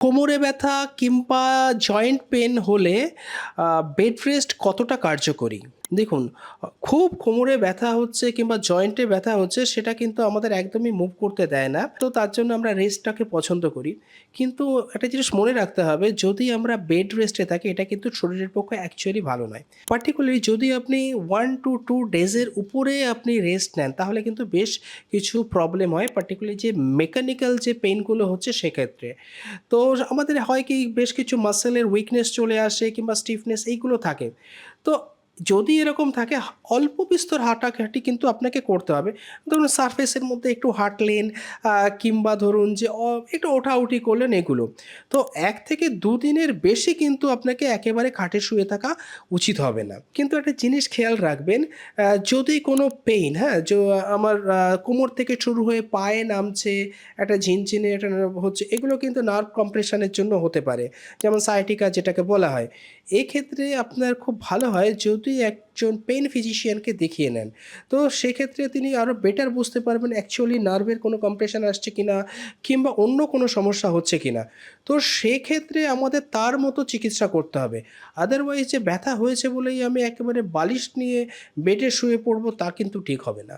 কোমরে ব্যথা কিংবা জয়েন্ট পেন হলে বেড রেস্ট কতটা কার্যকরী? দেখুন, খুব কোমরে ব্যথা হচ্ছে কিংবা জয়েন্টে ব্যথা হচ্ছে সেটা কিন্তু আমাদের একদমই মুভ করতে দেয় না। তো তার জন্য আমরা রেস্টটাকে পছন্দ করি। কিন্তু একটা জিনিস মনে রাখতে হবে, যদি আমরা বেড রেস্টে থাকি এটা কিন্তু শরীরের পক্ষে অ্যাকচুয়ালি ভালো নয়। পার্টিকুলারলি যদি আপনি 1 to 2 ডেজের উপরে আপনি রেস্ট নেন তাহলে কিন্তু বেশ কিছু প্রবলেম হয়। পার্টিকুলারলি যে মেকানিক্যাল যে পেইনগুলো হচ্ছে সেক্ষেত্রে। তো আমাদের হয় কি, বেশ কিছু মাসেলের উইকনেস চলে আসে কিংবা স্টিফনেস এইগুলো থাকে। তো যদি এরকম থাকে অল্প বিস্তর হাঁটাহাঁটি কিন্তু আপনাকে করতে হবে। ধরুন সারফেসের মধ্যে একটু হাঁটলেন, কিংবা ধরুন যে একটু ওঠাউঠি করলেন এগুলো। তো ১ থেকে ২ দিনের বেশি কিন্তু আপনাকে একেবারে খাটে শুয়ে থাকা উচিত হবে না। কিন্তু একটা জিনিস খেয়াল রাখবেন, যদি কোনো পেইন, হ্যাঁ? আমার কোমর থেকে শুরু হয়ে পায়ে নামছে, একটা ঝিনঝিনি একটা হচ্ছে, এগুলো কিন্তু নার্ভ কম্প্রেশন এর জন্য হতে পারে। যেমন সায়াটিকা যেটাকে বলা হয়। এক্ষেত্রে আপনার খুব ভালো হয় যদি একজন পেইন ফিজিশিয়ানকে দেখিয়ে নেন। তো সেক্ষেত্রে তিনি আরো বেটার বুঝতে পারবেন অ্যাকচুয়ালি নার্ভের কোনো কম্প্রেশন আসছে কিনা কিংবা অন্য কোনো সমস্যা হচ্ছে কিনা। তো সেক্ষেত্রে আমাদের তার মতো চিকিৎসা করতে হবে। আদারওয়াইজ যে ব্যথা হয়েছে বলেই আমি একেবারে বালিশ নিয়ে বেডে শুয়ে পড়বো তা কিন্তু ঠিক হবে না।